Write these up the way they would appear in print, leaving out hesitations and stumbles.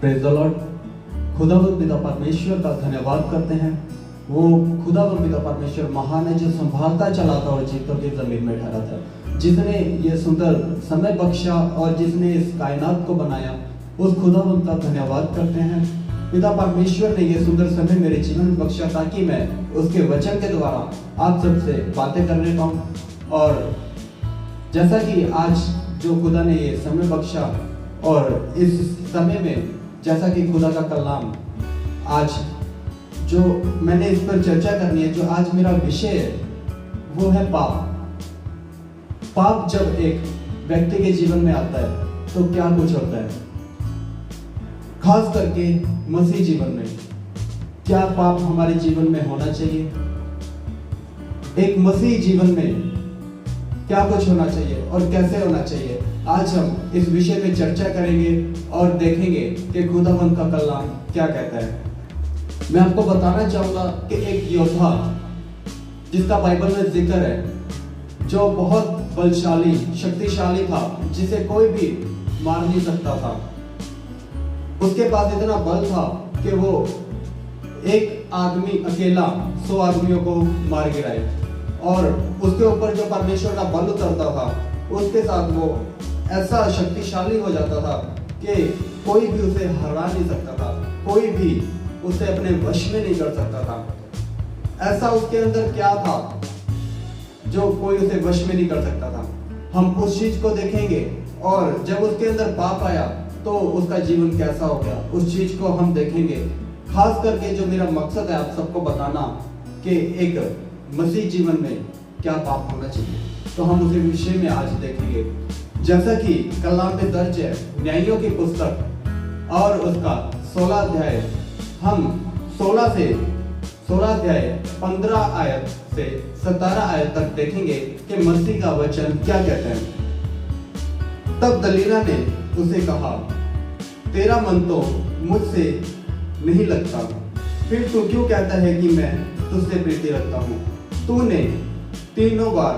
Praise the Lord. खुदावंद पिता परमेश्वर का धन्यवाद करते हैं। वो खुदावंद पिता परमेश्वर महान है, जो संभालता चलाता और जीतों की जमीन में ठहरा था, जिसने ये सुंदर समय बख्शा और जिसने इस कायनात को बनाया, उस खुदावंद का धन्यवाद करते हैं। पिता परमेश्वर ने ये सुंदर समय मेरे जीवन में बख्शा ताकि मैं उसके वचन के द्वारा आप सबसे बातें करने पाऊँ। और जैसा कि आज जो खुदा ने ये समय बख्शा और इस समय में जैसा कि खुदा का कलाम आज जो मैंने इस पर चर्चा करनी है, जो आज मेरा विषय है वो है पाप। पाप जब एक व्यक्ति के जीवन में आता है तो क्या कुछ होता है, खास करके मसीह जीवन में। क्या पाप हमारे जीवन में होना चाहिए? एक मसीह जीवन में क्या कुछ होना चाहिए और कैसे होना चाहिए, आज हम इस विषय में चर्चा करेंगे और देखेंगे कि खुदावंद का कलाम क्या कहता है। मैं आपको बताना चाहूंगा कि एक योद्धा जिसका बाइबल में जिक्र है, जो बहुत बलशाली शक्तिशाली था, जिसे कोई भी मार नहीं सकता था। उसके पास इतना बल था कि वो एक आदमी अकेला 100 आदमियों को मार गिराए, और उसके ऊपर जो परमेश्वर का बल उतरता था उसके साथ वो ऐसा शक्तिशाली हो जाता था कि कोई भी उसे हरा नहीं सकता था, कोई भी उसे अपने वश में नहीं कर सकता था। ऐसा उसके अंदर क्या था जो कोई उसे वश में नहीं कर सकता था। हम उस चीज को देखेंगे, और जब उसके अंदर पाप आया तो उसका जीवन कैसा हो गया, उस चीज को हम देखेंगे। खास करके जो मेरा मकसद है आप सबको बताना कि एक मसीह जीवन में क्या पाप होना चाहिए, तो हम उसी विषय में आज देखेंगे। जैसा कि कलाम में दर्ज है न्यायियों की पुस्तक और उसका 16 अध्याय, हम 16 अध्याय 15 आयत से 17 आयत तक देखेंगे कि मसीह का वचन क्या कहता है। तब दलीला ने उसे कहा, तेरा मन तो मुझसे नहीं लगता, फिर तू क्यों कहता है कि मैं तुझसे प्रीति रखता हूँ? तूने 3 बार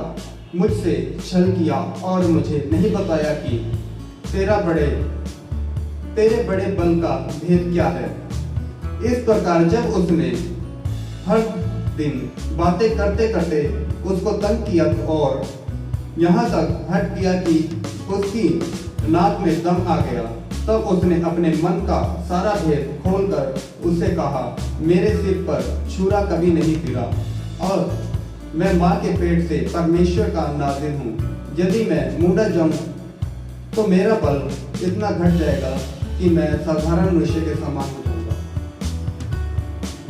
मुझसे छल किया और मुझे नहीं बताया कि तेरे बड़े बल का भेद क्या है। इस प्रकार जब उसने हर दिन बातें करते करते उसको तंग किया और यहाँ तक हट किया कि उसकी नाक में दम आ गया, तब उसने अपने मन का सारा भेद खोलकर उससे कहा, मेरे सिर पर छुरा कभी नहीं फिरा, और मैं माँ के पेट से परमेश्वर का नाज़िर हूँ। यदि मैं मूढ़ा जाऊँ तो मेरा बल इतना घट जाएगा कि मैं साधारण मनुष्य के समान हो जाऊंगा।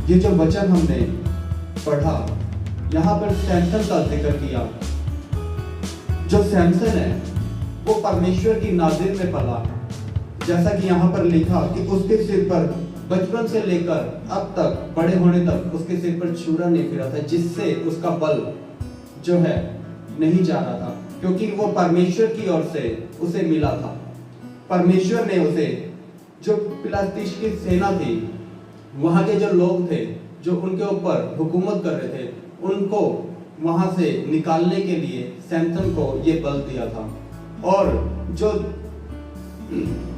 ये जो वचन हमने पढ़ा, यहाँ पर सैमसन का जिक्र किया। जो सैमसन है वो परमेश्वर की नाज़िर में पला, जैसा कि यहाँ पर लिखा कि उसके सिर पर बचपन से लेकर अब तक बड़े होने तक उसके सिर पर छुरा नहीं फिरा था, जिससे उसका बल जो है नहीं जा रहा था, क्योंकि वो परमेश्वर की ओर से उसे मिला था। परमेश्वर ने उसे, जो फिलिस्तीन की सेना थी, वहां के जो लोग थे जो उनके ऊपर हुकूमत कर रहे थे, उनको वहां से निकालने के लिए सैमसन को ये बल दिया था। और जो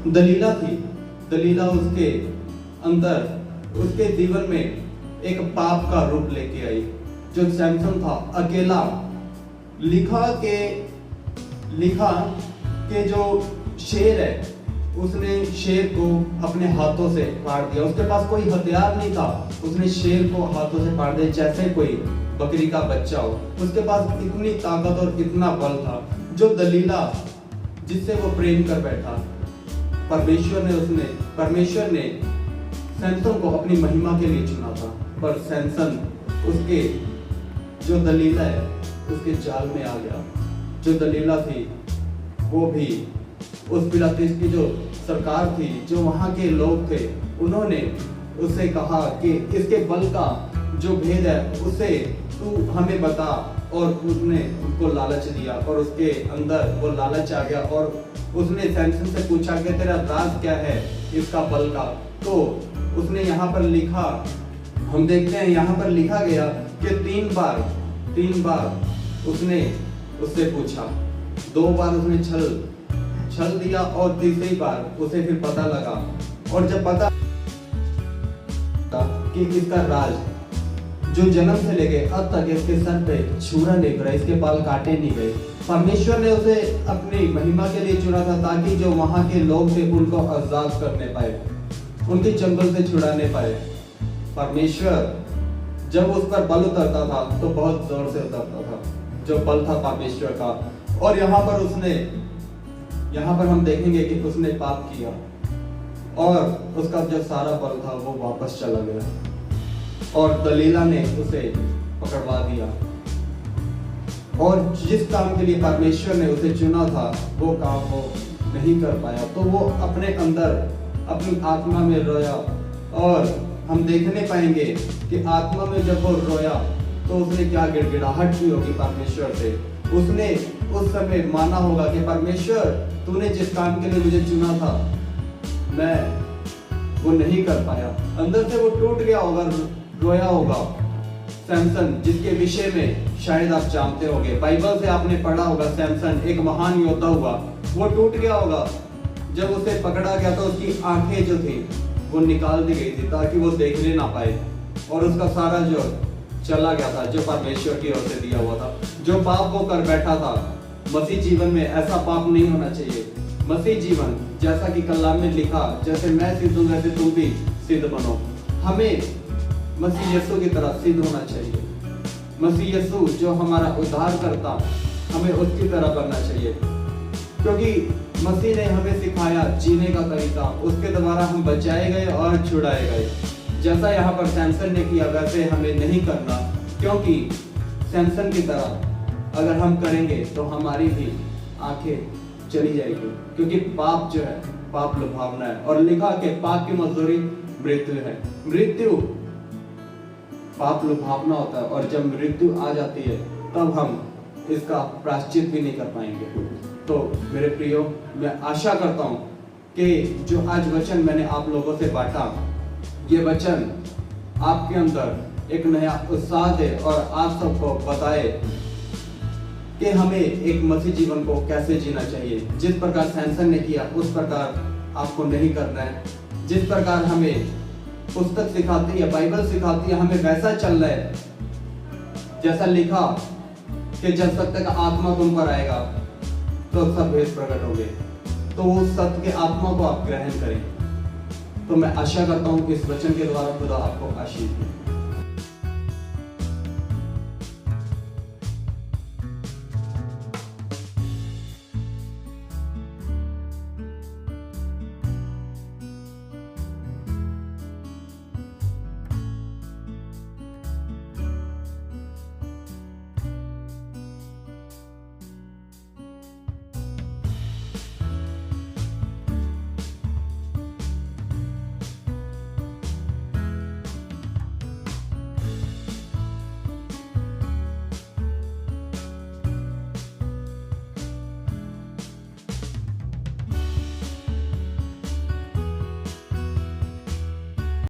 दलीला थी, दलीला उसके अंदर उसके जीवन में एक पाप का रूप लेके आई। जो सैमसन था अकेला, लिखा के जो शेर है, उसने शेर को अपने हाथों से फाड़ दिया। उसके पास कोई हथियार नहीं था, उसने शेर को हाथों से फाड़ दिया जैसे कोई बकरी का बच्चा हो। उसके पास इतनी ताकत और इतना बल था। जो दलीला जिससे वो प्रेम कर बैठा, परमेश्वर ने सैमसन को अपनी महिमा के लिए चुना था, पर सैमसन उसके जो दलीला है उसके जाल में आ गया। जो दलीला थी वो भी उस फिलिस्तीन की जो सरकार थी, जो वहाँ के लोग थे, उन्होंने उससे कहा कि इसके बल का जो भेद है उसे तू हमें बता, और उसने उसको लालच दिया और उसके अंदर वो लालच आ गया। और उसने सैमसन से पूछा कि तेरा राज क्या है इसका बल का। तो उसने यहाँ पर लिखा, हम देखते हैं यहाँ पर लिखा गया कि 3 बार उसने उससे पूछा, 2 बार उसने छल दिया और तीसरी बार उसे फिर पता लगा और जब पता कि इसका राज जो जन्म से लेके अब तक इसके सर पे छुरा नहीं पड़ा, इसके बाल काटे नहीं गए, परमेश्वर ने उसे अपनी महिमा के लिए चुना था ताकि जो वहां के लोग थे उनको आजाद करने पाए, उनके चंगुल से छुड़ाने पाए। परमेश्वर जब उस पर बल उतरता था तो बहुत जोर से उतरता था, जो बल था परमेश्वर का। और यहाँ पर हम देखेंगे कि उसने पाप किया और उसका जो सारा बल था वो वापस चला गया और दलीला ने उसे पकड़वा दिया। और जिस काम के लिए परमेश्वर ने उसे चुना था वो काम वो नहीं कर पाया, तो वो अपने अंदर अपनी आत्मा में रोया। और हम देखने पाएंगे कि आत्मा में जब वो रोया तो उसने क्या गिड़गिड़ाहट की होगी परमेश्वर से। उसने उस समय माना होगा कि परमेश्वर तूने जिस काम के लिए मुझे चुना था मैं वो नहीं कर पाया। अंदर से वो टूट गया होगा, रोया होगा। सैमसन, जिसके विषय में शायद आप जानते होंगे, बाइबल से आपने पढ़ा होगा, सैमसन एक महान योद्धा हुआ, वो टूट गया होगा। जब उसे पकड़ा गया तो उसकी आंखें जो थी वो निकाल दी गई थी ताकि वो देखने ना पाए, और उसका सारा जो चला गया था जो परमेश्वर की ओर से दिया हुआ था। जो पाप वो कर बैठा था, मसीह जीवन में ऐसा पाप नहीं होना चाहिए। मसीह जीवन जैसा कि कलाम में लिखा, जैसे मैं सिद्ध हूं वैसे तुम भी सिद्ध बनो। हमें मसीह यीशु की तरह सिद्ध होना चाहिए। मसीह यीशु जो हमारा उद्धार करता, हमें उसकी तरह बनना चाहिए, क्योंकि मसीह ने हमें सिखाया जीने का तरीका, उसके द्वारा हम बचाए गए और छुड़ाए गए। जैसा यहाँ पर सैमसन ने किया वैसे हमें नहीं करना, क्योंकि सैमसन की तरह अगर हम करेंगे तो हमारी भी आंखें चली जाएगी, क्योंकि पाप जो है पाप लुभावना है, और लिखा कि पाप की मजदूरी मृत्यु है। मृत्यु पाप लुभावना होता है, और जब मृत्यु आ जाती है तब हम इसका प्रायश्चित भी नहीं कर पाएंगे। तो मेरे प्रियो, मैं आशा करता हूं कि जो आज वचन मैंने आप लोगों से बांटा, ये वचन आपके अंदर एक नया उत्साह दे और आप सबको बताए कि हमें एक मसीह जीवन को कैसे जीना चाहिए। जिस प्रकार सैमसन ने किया उस प्रकार आपको नहीं करना है। जिस प्रकार हमें पुस्तक सिखाती है, बाइबल सिखाती है, हमें वैसा चलना है जैसा लिखा कि जब तक आत्मा तुम पर आएगा तो सब भेद प्रकट होंगे। तो उस सत्य के आत्मा को आप ग्रहण करें। तो मैं आशा करता हूं कि इस वचन के द्वारा खुदा आपको आशीष दे।